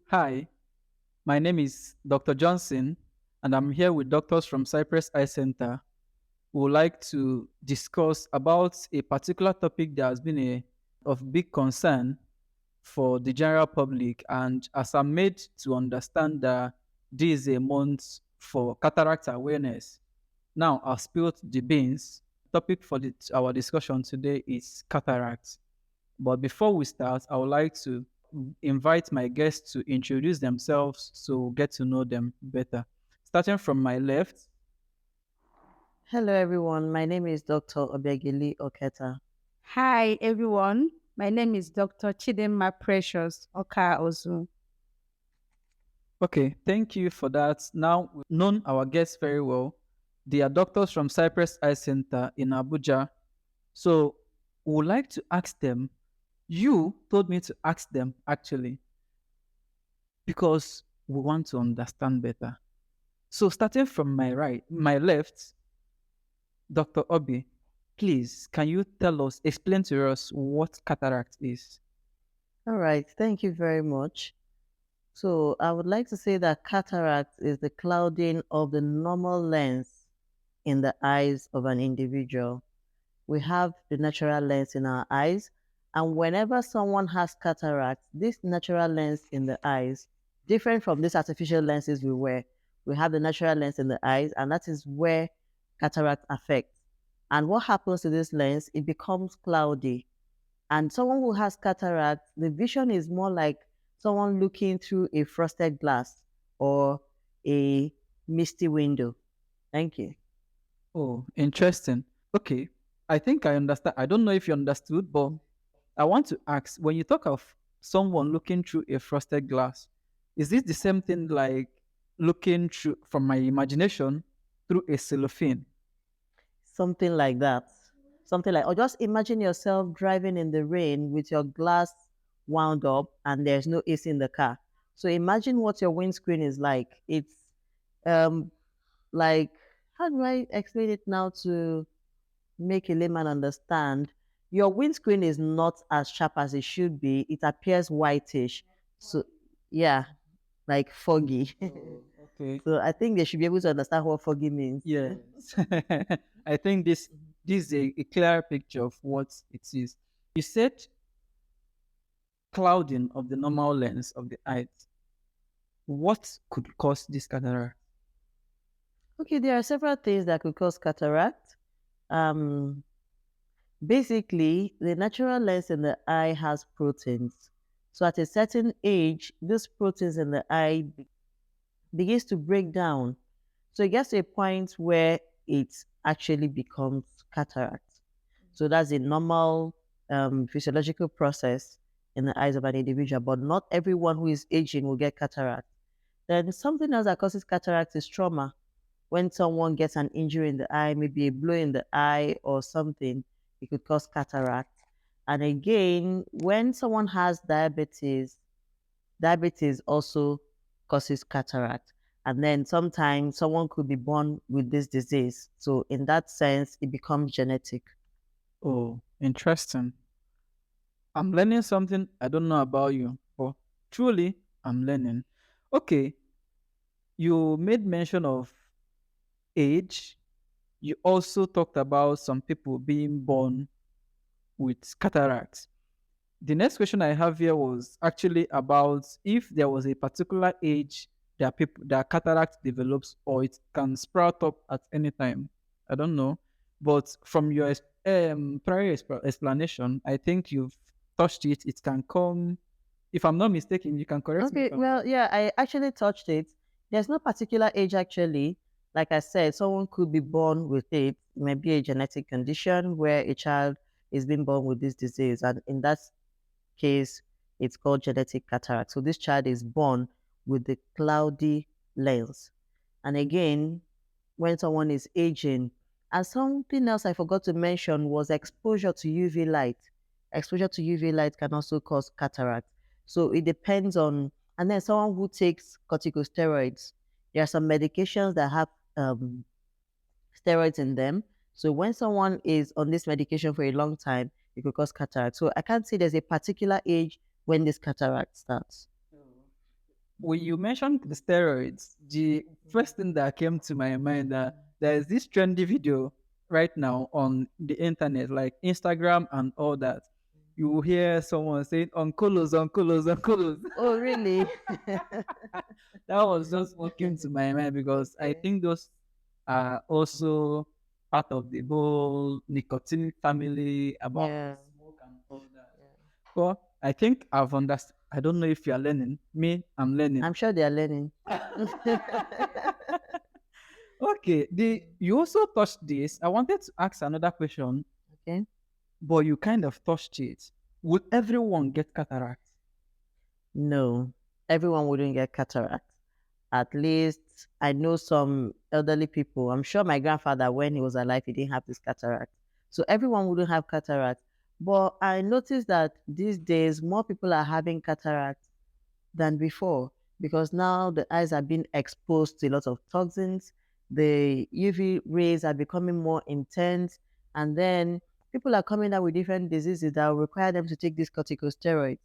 Hi, my name is Dr. Johnson, and I'm here with doctors from Cypress Eye Center who would like to discuss about a particular topic that has been of big concern for the general public. And as I'm made to understand that this is a month for cataract awareness, now I've spilled the beans. Topic for our discussion today is cataract. But before we start, I would like to invite my guests to introduce themselves so we'll get to know them better. Starting from my left, Hello, everyone. My name is Dr. Obiageli Oketa. Hi, everyone. My name is Dr. Chidinma Precious Oka Ozu. okay, thank you for that. Now, we've known our guests very well. They are doctors from Cypress Eye Center in Abuja. So, we would like to ask them. You told me to ask them actually because we want to understand better. So, starting from my left, Dr. Obi, please, can you explain to us what cataract is? All right. Thank you very much. So, I would like to say that cataract is the clouding of the normal lens in the eyes of an individual. We have the natural lens in our eyes, and whenever someone has cataract, this natural lens in the eyes, different from these artificial lenses we wear, we have the natural lens in the eyes, and that is where cataract affects. And what happens to this lens? It becomes cloudy. And someone who has cataract, the vision is more like someone looking through a frosted glass or a misty window. Thank you. Oh, interesting. Okay, I think I understand. I don't know if you understood, but I want to ask when you talk of someone looking through a frosted glass, is this the same thing like looking through from my imagination through a cellophane? Something like that. Something like, or just imagine yourself driving in the rain with your glass wound up and there's no AC in the car. So imagine what your windscreen is like. It's um like, how do I explain it now to make a layman understand? Your windscreen is not as sharp as it should be. It appears whitish. So yeah, like foggy. Oh, okay. So I think they should be able to understand what foggy means. Yes. I think this is a clear picture of what it is. You said clouding of the normal lens of the eye. What could cause this cataract? Okay, there are several things that could cause cataract. Um, Basically, the natural lens in the eye has proteins. So at a certain age, these proteins in the eye begins to break down. So it gets to a point where it actually becomes cataract. So that's a normal physiological process in the eyes of an individual, but not everyone who is aging will get cataract. Then something else that causes cataract is trauma. When someone gets an injury in the eye, maybe a blow in the eye or something, it could cause cataract. And again, when someone has diabetes, diabetes also causes cataract. And then sometimes someone could be born with this disease. So in that sense, it becomes genetic. Oh, interesting. I'm learning something I don't know about you, but truly I'm learning. Okay, you made mention of age. You also talked about some people being born with cataracts. The next question I have here was actually about if there was a particular age that cataract develops or it can sprout up at any time. I don't know, but from your prior explanation, I think you've touched it. It can come. If I'm not mistaken, you can correct me if Okay, I'm well, wrong. yeah, I actually touched it. There's no particular age actually. Like I said, someone could be born with it. It may be a genetic condition where a child is being born with this disease. And in that case, it's called genetic cataract. So this child is born with the cloudy lens. And again, when someone is aging, and something else I forgot to mention was exposure to UV light. Exposure to UV light can also cause cataract. So it depends on, and then someone who takes corticosteroids, there are some medications that have steroids in them. So when someone is on this medication for a long time, it could cause cataract. So I can't say there's a particular age when this cataract starts. when you mentioned the steroids, the first thing that came to my mind that there is this trendy video right now on the internet, like Instagram and all that. You will hear someone saying "oncolos, oncolos, oncolos." Oh, really? That was just what came to my mind because I Okay. think those are also part of the whole nicotine family about Yeah. smoke and all that. Well, I think I've understood. I don't know if you're learning. Me, I'm learning. I'm sure they are learning. Okay, you also touched this. I wanted to ask another question, Okay. but you kind of touched it. Would everyone get cataract? No, everyone wouldn't get cataract. At least I know some elderly people. I'm sure my grandfather, when he was alive, he didn't have this cataract. So everyone wouldn't have cataract. But I noticed that these days more people are having cataract than before because now the eyes are being exposed to a lot of toxins. The UV rays are becoming more intense, and then people are coming out with different diseases that will require them to take these corticosteroids.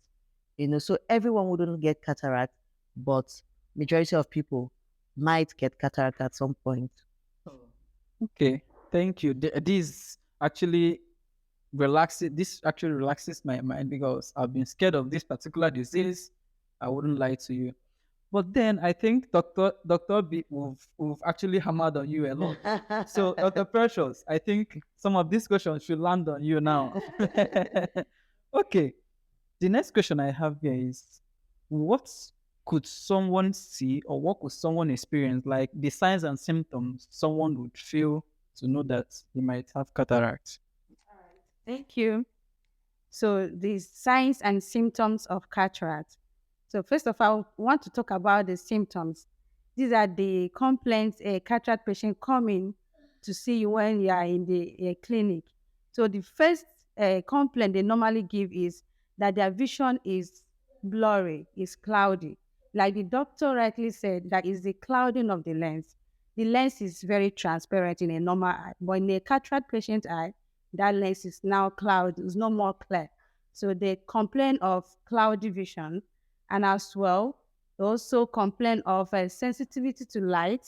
So everyone wouldn't get cataract, but majority of people might get cataract at some point. Okay, thank you. This actually relaxes. This actually relaxes my mind because I've been scared of this particular disease. I wouldn't lie to you. But then I think Doctor B, we've actually hammered on you a lot. So Dr. Precious, I think some of these questions should land on you now. Okay. The next question I have here is, what could someone see or what could someone experience, like the signs and symptoms someone would feel to know that he might have cataract? Thank you. So, the signs and symptoms of cataract. So, first of all, I want to talk about the symptoms. These are the complaints a cataract patient coming to see you when you are in the clinic. So, the first complaint they normally give is that their vision is blurry, is cloudy. Like the doctor rightly said, that is the clouding of the lens. The lens is very transparent in a normal eye, but in a cataract patient eye, that lens is now cloudy, it's no more clear. So they complain of cloudy vision, and as well, they also complain of sensitivity to light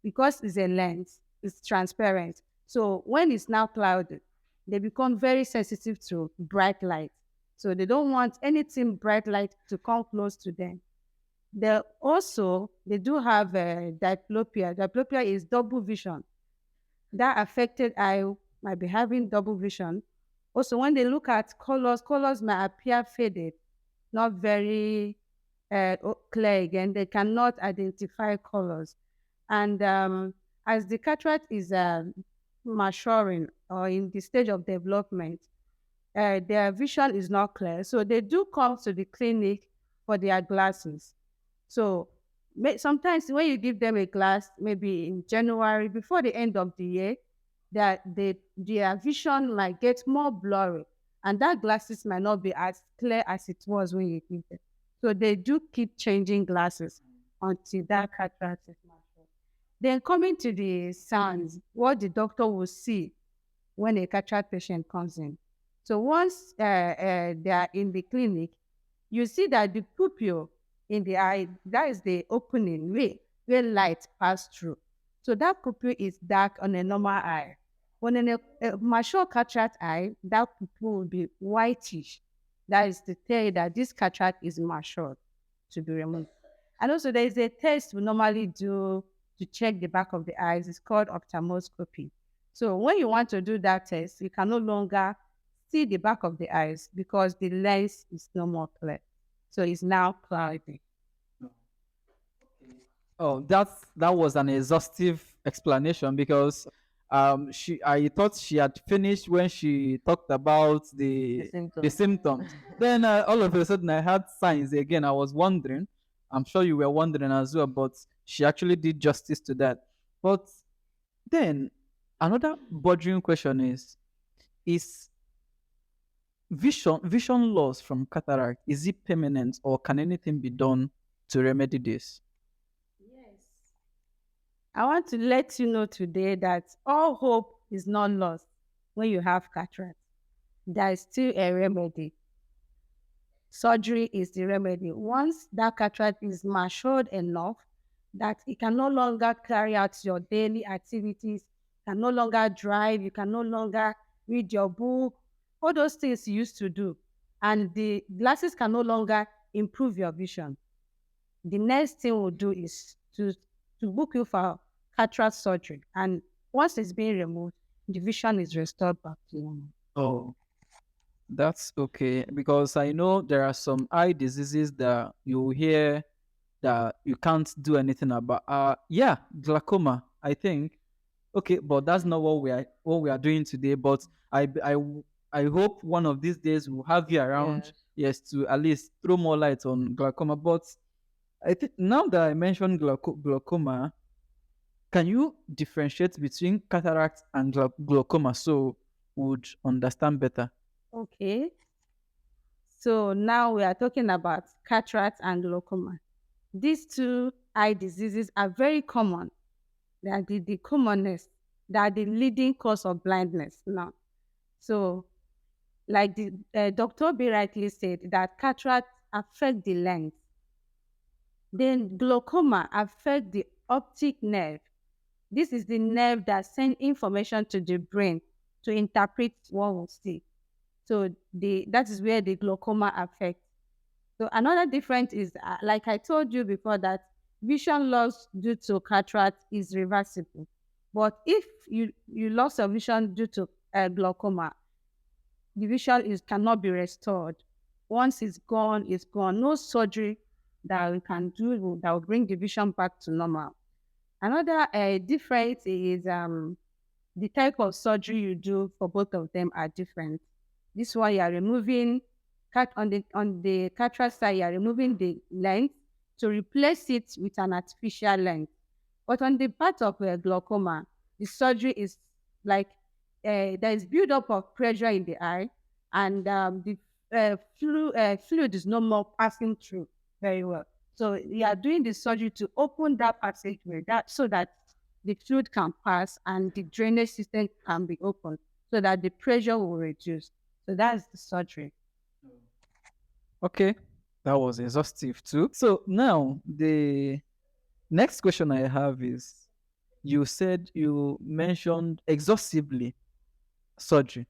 because it's a lens, it's transparent. So when it's now clouded, they become very sensitive to bright light. So they don't want anything bright light to come close to them. They do have diplopia. Diplopia is double vision. That affected eye might be having double vision. Also, when they look at colors, colors may appear faded, not very clear again. They cannot identify colors. And as the cataract is maturing or in the stage of development, their vision is not clear. So they do come to the clinic for their glasses. So sometimes when you give them a glass, maybe in January, before the end of the year, their vision might get more blurry, and that glasses might not be as clear as it was when you give them. So they do keep changing glasses until that cataract is matured. Then coming to the signs, what the doctor will see when a cataract patient comes in. So once they are in the clinic, you see that the pupil in the eye, that is the opening where light pass through. So that pupil is dark on a normal eye. When in a mature cataract eye, that pupil will be whitish. That is to tell you that this cataract is mature to be removed. And also there is a test we normally do to check the back of the eyes. It's called ophthalmoscopy. So when you want to do that test, you can no longer see the back of the eyes because the lens is no more clear. So it's now cloudy. Oh, that was an exhaustive explanation because I thought she had finished when she talked about The the symptoms. symptoms. Then all of a sudden I had signs again. I was wondering. I'm sure you were wondering as well, but she actually did justice to that. But then another bothering question is vision loss from cataract, is it permanent or can anything be done to remedy this? Yes. I want to let you know today that all hope is not lost when you have cataract. There is still a remedy. surgery is the remedy. Once that cataract is matured enough that it can no longer carry out your daily activities, can no longer drive, you can no longer read your book, all those things you used to do, and the glasses can no longer improve your vision. The next thing we'll do is to book you for cataract surgery. And once it's being removed, the vision is restored back to normal. Oh, that's okay. Because I know there are some eye diseases that you hear that you can't do anything about. Yeah, glaucoma, I think. Okay, but that's not what we are doing today. But I hope one of these days we'll have you around, Yes. yes, to at least throw more light on glaucoma. But I think now that I mentioned glaucoma, can you differentiate between cataract and glaucoma so we would understand better? Okay. So now we are talking about cataract and glaucoma. These two eye diseases are very common. They are the commonest. They are the leading cause of blindness now. So, like the Dr. B rightly said, that cataract affect the lens. Then glaucoma affect the optic nerve. This is the nerve that sends information to the brain to interpret what we see. So that is where the glaucoma affects. So another difference is, like I told you before, that vision loss due to cataract is reversible. But if you lost your vision due to glaucoma, the vision is cannot be restored. Once it's gone, it's gone. No surgery that we can do that will bring the vision back to normal. Another difference is the type of surgery you do for both of them are different. This one you are removing on the cataract side, you are removing the lens to replace it with an artificial lens. But on the part of glaucoma, the surgery is like there is buildup of pressure in the eye, and the fluid is no more passing through very well. So you are doing the surgery to open that passageway, that so that the fluid can pass and the drainage system can be opened, so that the pressure will reduce. So that's the surgery. Okay, that was exhaustive too. So now the next question I have is, you said you mentioned exhaustively surgery.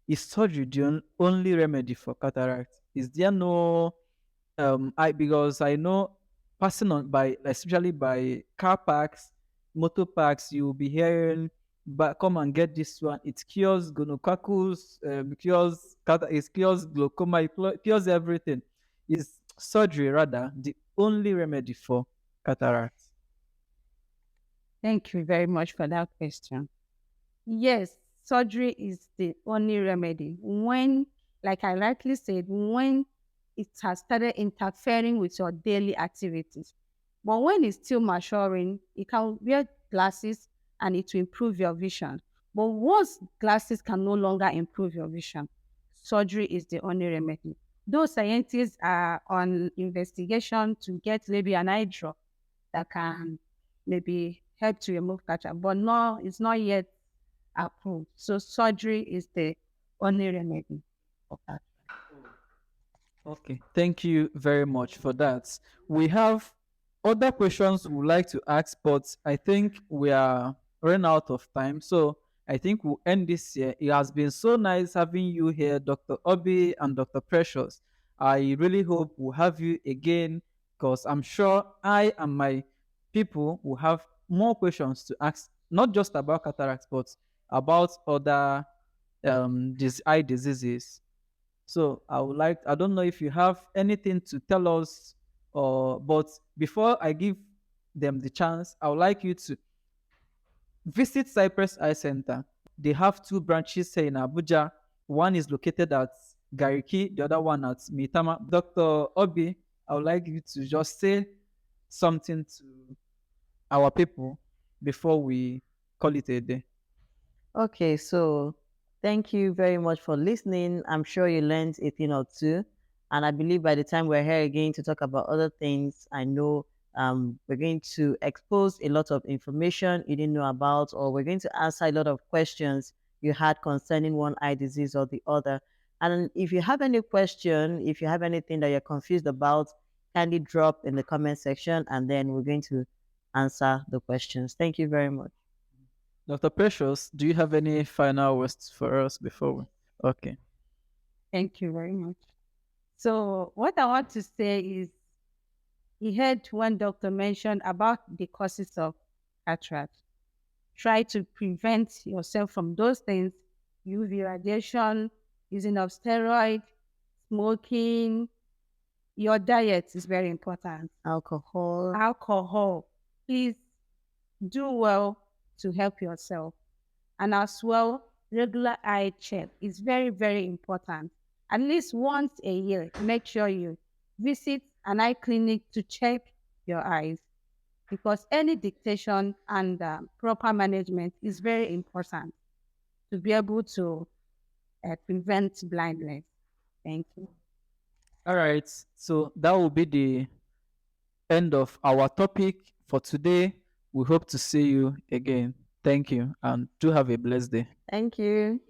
Is surgery the only remedy for cataract? Is there no I because I know passing on by, especially by car parks, motor parks, you'll be hearing, but come and get this one. It cures gonococcus, it cures glaucoma, it cures everything. Is surgery rather the only remedy for cataract? Thank you very much for that question. Yes, surgery is the only remedy when, like I rightly said, when it has started interfering with your daily activities. But when it's still maturing, you can wear glasses and it will improve your vision. But once glasses can no longer improve your vision, surgery is the only remedy. Those scientists are on investigation to get maybe an eye drop that can maybe help to remove cataract, but no, it's not yet approved. So surgery is the only remedy for that. Okay, thank you very much for that. We have other questions we would like to ask, but I think we are running out of time. So I think we'll end this here. It has been so nice having you here, Dr. Obi and Dr. Precious. I really hope we'll have you again, because I'm sure I and my people will have more questions to ask, not just about cataracts, but about other these eye diseases. So I don't know if you have anything to tell us, or but before I give them the chance, I would like you to visit Cypress Eye Center. They have two branches here in Abuja. One is located at Gariki, the other one at Mitama. Dr. Obi, I would like you to just say something to our people before we call it a day. Okay, so thank you very much for listening. I'm sure you learned a thing or two. And I believe by the time we're here again to talk about other things, I know we're going to expose a lot of information you didn't know about, or we're going to answer a lot of questions you had concerning one eye disease or the other. And if you have any question, if you have anything that you're confused about, kindly drop in the comment section and then we're going to answer the questions. Thank you very much. Dr. Precious, do you have any final words for us before we? Okay. Thank you very much. So, what I want to say is, he heard one doctor mention about the causes of cataract. Try to prevent yourself from those things: UV radiation, using of steroid, smoking. Your diet is very important. Alcohol. Please do well to help yourself. And as well, regular eye check is very, very important. At least once a year, make sure you visit an eye clinic to check your eyes, because any dictation and proper management is very important to be able to prevent blindness. Thank you. All right. So that will be the end of our topic for today. We hope to see you again. Thank you and do have a blessed day. Thank you.